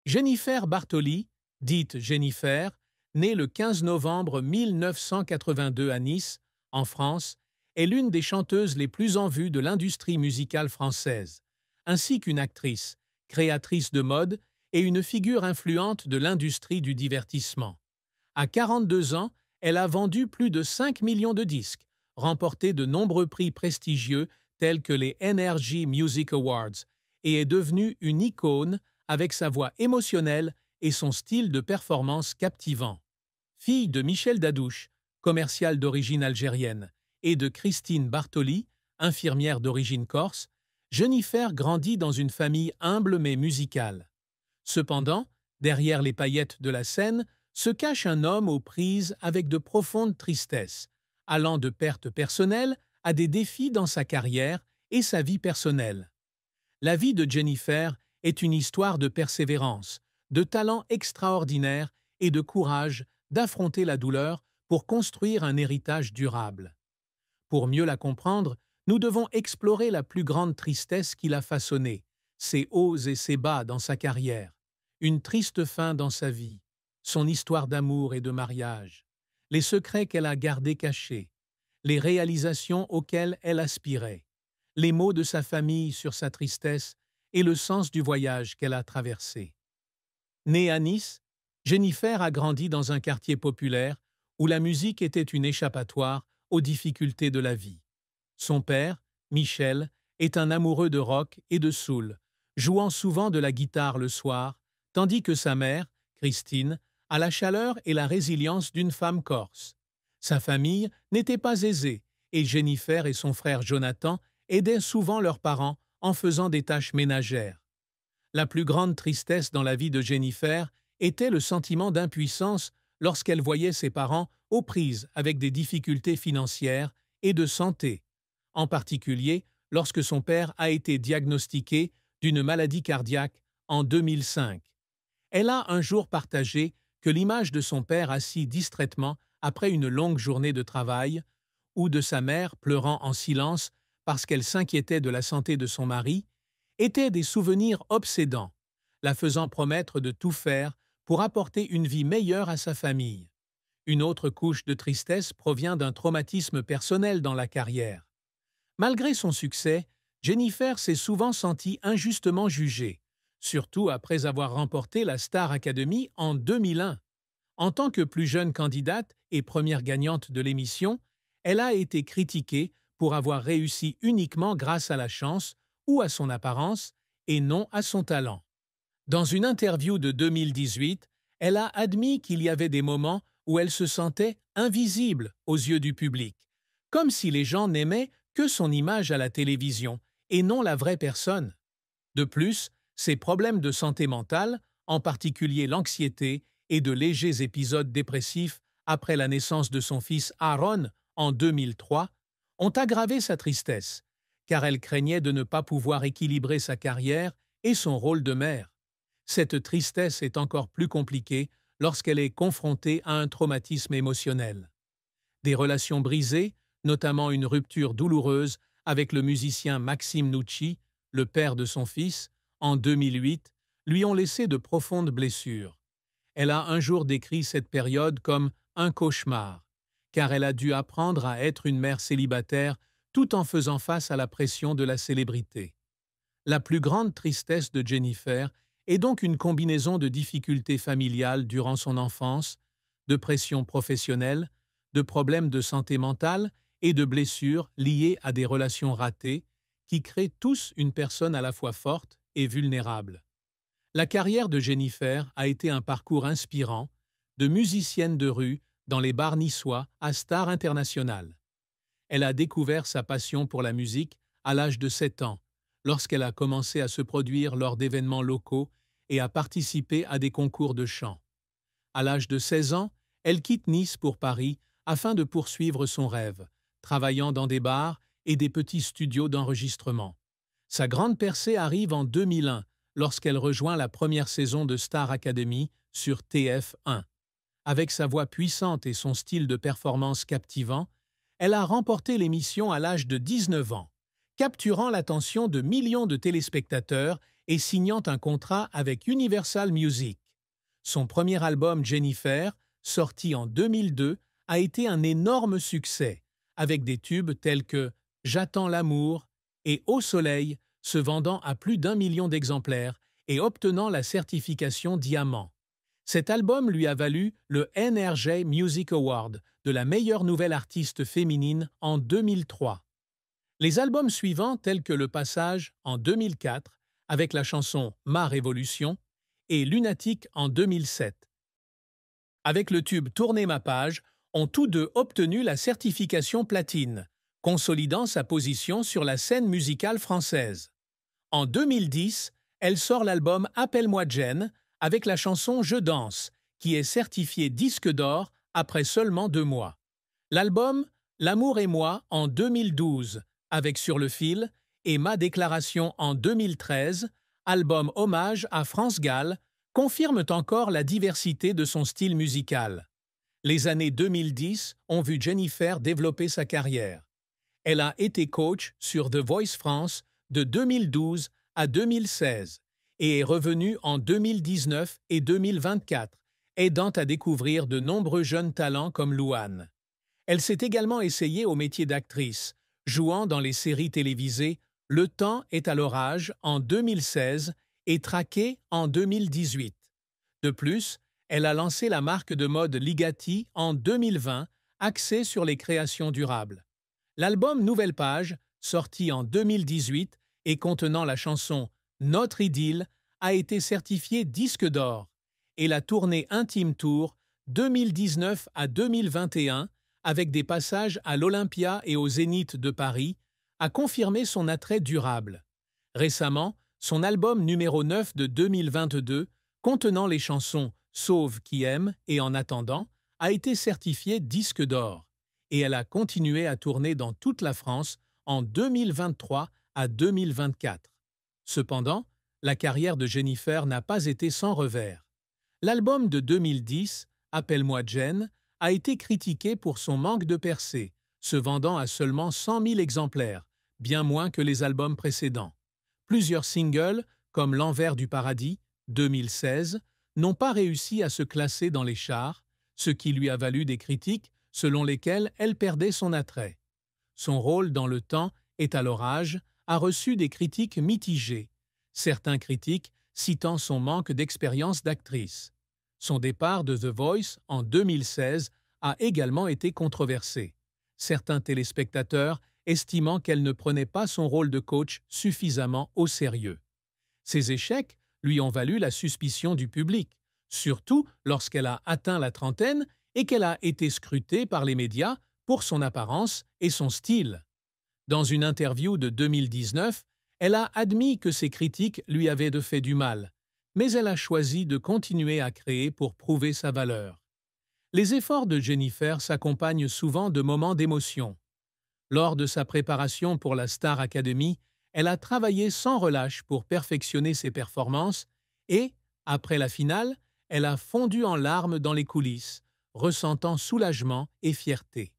Jennifer Bartoli, dite Jennifer, née le 15 novembre 1982 à Nice, en France, est l'une des chanteuses les plus en vue de l'industrie musicale française, ainsi qu'une actrice, créatrice de mode et une figure influente de l'industrie du divertissement. À 42 ans, elle a vendu plus de 5 millions de disques, remporté de nombreux prix prestigieux tels que les NRJ Music Awards, et est devenue une icône avec sa voix émotionnelle et son style de performance captivant. Fille de Michel Dadouche, commercial d'origine algérienne, et de Christine Bartoli, infirmière d'origine corse, Jennifer grandit dans une famille humble mais musicale. Cependant, derrière les paillettes de la scène, se cache un homme aux prises avec de profondes tristesses, allant de pertes personnelles à des défis dans sa carrière et sa vie personnelle. La vie de Jennifer est une histoire de persévérance, de talent extraordinaire et de courage d'affronter la douleur pour construire un héritage durable. Pour mieux la comprendre, nous devons explorer la plus grande tristesse qui l'a façonnée, ses hauts et ses bas dans sa carrière, une triste fin dans sa vie, son histoire d'amour et de mariage, les secrets qu'elle a gardés cachés, les réalisations auxquelles elle aspirait, les mots de sa famille sur sa tristesse et le sens du voyage qu'elle a traversé. Née à Nice, Jennifer a grandi dans un quartier populaire où la musique était une échappatoire aux difficultés de la vie. Son père, Michel, est un amoureux de rock et de soul, jouant souvent de la guitare le soir, tandis que sa mère, Christine, a la chaleur et la résilience d'une femme corse. Sa famille n'était pas aisée et Jennifer et son frère Jonathan aidaient souvent leurs parents en faisant des tâches ménagères. La plus grande tristesse dans la vie de Jennifer était le sentiment d'impuissance lorsqu'elle voyait ses parents aux prises avec des difficultés financières et de santé, en particulier lorsque son père a été diagnostiqué d'une maladie cardiaque en 2005. Elle a un jour partagé que l'image de son père assis distraitement après une longue journée de travail, ou de sa mère pleurant en silence parce qu'elle s'inquiétait de la santé de son mari, étaient des souvenirs obsédants, la faisant promettre de tout faire pour apporter une vie meilleure à sa famille. Une autre couche de tristesse provient d'un traumatisme personnel dans la carrière. Malgré son succès, Jennifer s'est souvent sentie injustement jugée, surtout après avoir remporté la Star Academy en 2001. En tant que plus jeune candidate et première gagnante de l'émission, elle a été critiquée pour avoir réussi uniquement grâce à la chance ou à son apparence et non à son talent. Dans une interview de 2018, elle a admis qu'il y avait des moments où elle se sentait invisible aux yeux du public, comme si les gens n'aimaient que son image à la télévision et non la vraie personne. De plus, ses problèmes de santé mentale, en particulier l'anxiété et de légers épisodes dépressifs après la naissance de son fils Aaron en 2003, ont aggravé sa tristesse, car elle craignait de ne pas pouvoir équilibrer sa carrière et son rôle de mère. Cette tristesse est encore plus compliquée lorsqu'elle est confrontée à un traumatisme émotionnel. Des relations brisées, notamment une rupture douloureuse avec le musicien Maxime Nucci, le père de son fils, en 2008, lui ont laissé de profondes blessures. Elle a un jour décrit cette période comme un cauchemar, car elle a dû apprendre à être une mère célibataire tout en faisant face à la pression de la célébrité. La plus grande tristesse de Jennifer est donc une combinaison de difficultés familiales durant son enfance, de pression professionnelle, de problèmes de santé mentale et de blessures liées à des relations ratées qui créent tous une personne à la fois forte et vulnérable. La carrière de Jennifer a été un parcours inspirant, de musicienne de rue dans les bars niçois à star internationale. Elle a découvert sa passion pour la musique à l'âge de 7 ans, lorsqu'elle a commencé à se produire lors d'événements locaux et à participer à des concours de chant. À l'âge de 16 ans, elle quitte Nice pour Paris afin de poursuivre son rêve, travaillant dans des bars et des petits studios d'enregistrement. Sa grande percée arrive en 2001, lorsqu'elle rejoint la première saison de Star Academy sur TF1. Avec sa voix puissante et son style de performance captivant, elle a remporté l'émission à l'âge de 19 ans, capturant l'attention de millions de téléspectateurs et signant un contrat avec Universal Music. Son premier album Jennifer, sorti en 2002, a été un énorme succès, avec des tubes tels que J'attends l'amour et Au soleil, se vendant à plus d'1 million d'exemplaires et obtenant la certification diamant. Cet album lui a valu le NRJ Music Award de la meilleure nouvelle artiste féminine en 2003. Les albums suivants, tels que Le Passage en 2004, avec la chanson Ma Révolution, et Lunatique en 2007. Avec le tube Tournez ma page, ont tous deux obtenu la certification platine, consolidant sa position sur la scène musicale française. En 2010, elle sort l'album Appelle-moi Jen avec la chanson Je danse, qui est certifié disque d'or après seulement 2 mois. L'album L'amour et moi en 2012, avec Sur le fil, et Ma déclaration en 2013, album hommage à France Gall, confirment encore la diversité de son style musical. Les années 2010 ont vu Jennifer développer sa carrière. Elle a été coach sur The Voice France de 2012 à 2016 et est revenue en 2019 et 2024, aidant à découvrir de nombreux jeunes talents comme Louane. Elle s'est également essayée au métier d'actrice, jouant dans les séries télévisées Le temps est à l'orage en 2016 et Traqué en 2018. De plus, elle a lancé la marque de mode Ligati en 2020, axée sur les créations durables. L'album Nouvelle Page, sorti en 2018 et contenant la chanson Notre idylle, a été certifié disque d'or, et la tournée Intime Tour 2019 à 2021, avec des passages à l'Olympia et au Zénith de Paris, a confirmé son attrait durable. Récemment, son album numéro 9 de 2022, contenant les chansons Sauve qui aime et En attendant, a été certifié disque d'or, et elle a continué à tourner dans toute la France en 2023 à 2024. Cependant, la carrière de Jennifer n'a pas été sans revers. L'album de 2010, Appelle-moi Jen, a été critiqué pour son manque de percée, se vendant à seulement 100 000 exemplaires, bien moins que les albums précédents. Plusieurs singles, comme L'envers du paradis, 2016, n'ont pas réussi à se classer dans les charts, ce qui lui a valu des critiques selon lesquelles elle perdait son attrait. Son rôle dans Le temps est à l'orage a reçu des critiques mitigées, certains critiques citant son manque d'expérience d'actrice. Son départ de The Voice en 2016 a également été controversé, certains téléspectateurs estimant qu'elle ne prenait pas son rôle de coach suffisamment au sérieux. Ces échecs lui ont valu la suspicion du public, surtout lorsqu'elle a atteint la trentaine et qu'elle a été scrutée par les médias pour son apparence et son style. Dans une interview de 2019, elle a admis que ses critiques lui avaient de fait du mal, mais elle a choisi de continuer à créer pour prouver sa valeur. Les efforts de Jennifer s'accompagnent souvent de moments d'émotion. Lors de sa préparation pour la Star Academy, elle a travaillé sans relâche pour perfectionner ses performances et, après la finale, elle a fondu en larmes dans les coulisses, ressentant soulagement et fierté.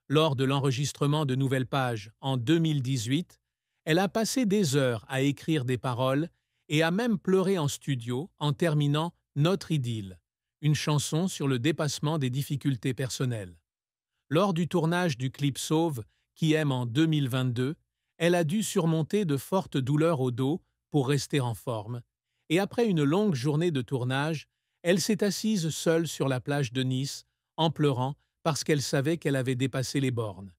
Lors de l'enregistrement de Nouvelle Page en 2018, elle a passé des heures à écrire des paroles et a même pleuré en studio en terminant Notre idylle, une chanson sur le dépassement des difficultés personnelles. Lors du tournage du clip Sauve, qui aime en 2022, elle a dû surmonter de fortes douleurs au dos pour rester en forme, et après une longue journée de tournage, elle s'est assise seule sur la plage de Nice, en pleurant parce qu'elle savait qu'elle avait dépassé les bornes.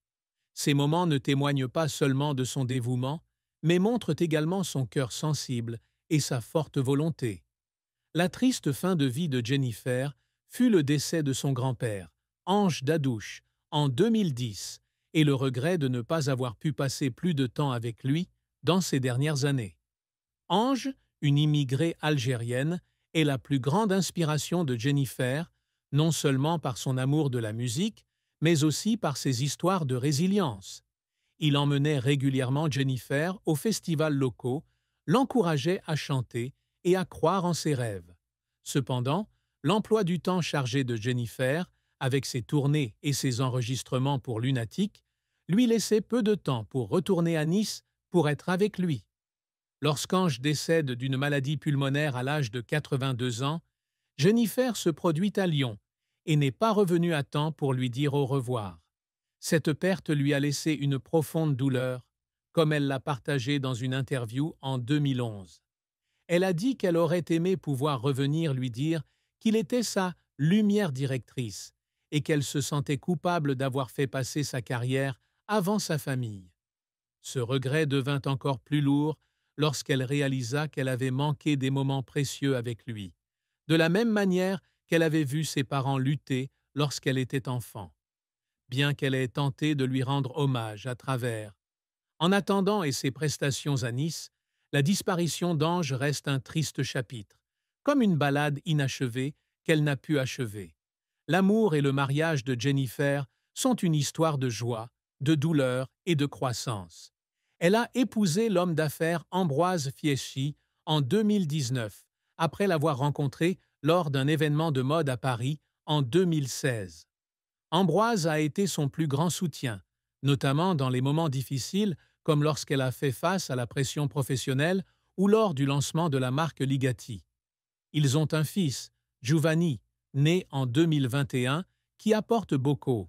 Ces moments ne témoignent pas seulement de son dévouement, mais montrent également son cœur sensible et sa forte volonté. La triste fin de vie de Jennifer fut le décès de son grand-père, Ange Dadouche, en 2010, et le regret de ne pas avoir pu passer plus de temps avec lui dans ces dernières années. Ange, une immigrée algérienne, est la plus grande inspiration de Jennifer, non seulement par son amour de la musique, mais aussi par ses histoires de résilience. Il emmenait régulièrement Jennifer aux festivals locaux, l'encourageait à chanter et à croire en ses rêves. Cependant, l'emploi du temps chargé de Jennifer, avec ses tournées et ses enregistrements pour Lunatique, lui laissait peu de temps pour retourner à Nice pour être avec lui. Lorsqu'Ange décède d'une maladie pulmonaire à l'âge de 82 ans, Jennifer se produit à Lyon et n'est pas revenue à temps pour lui dire au revoir. Cette perte lui a laissé une profonde douleur, comme elle l'a partagé dans une interview en 2011. Elle a dit qu'elle aurait aimé pouvoir revenir lui dire qu'il était sa lumière directrice et qu'elle se sentait coupable d'avoir fait passer sa carrière avant sa famille. Ce regret devint encore plus lourd lorsqu'elle réalisa qu'elle avait manqué des moments précieux avec lui, de la même manière qu'elle avait vu ses parents lutter lorsqu'elle était enfant. Bien qu'elle ait tenté de lui rendre hommage à travers En attendant et ses prestations à Nice, la disparition d'Ange reste un triste chapitre, comme une ballade inachevée qu'elle n'a pu achever. L'amour et le mariage de Jennifer sont une histoire de joie, de douleur et de croissance. Elle a épousé l'homme d'affaires Ambroise Fieschi en 2019, après l'avoir rencontré lors d'un événement de mode à Paris en 2016. Ambroise a été son plus grand soutien, notamment dans les moments difficiles comme lorsqu'elle a fait face à la pression professionnelle ou lors du lancement de la marque Ligati. Ils ont un fils, Giovanni, né en 2021, qui apporte beaucoup.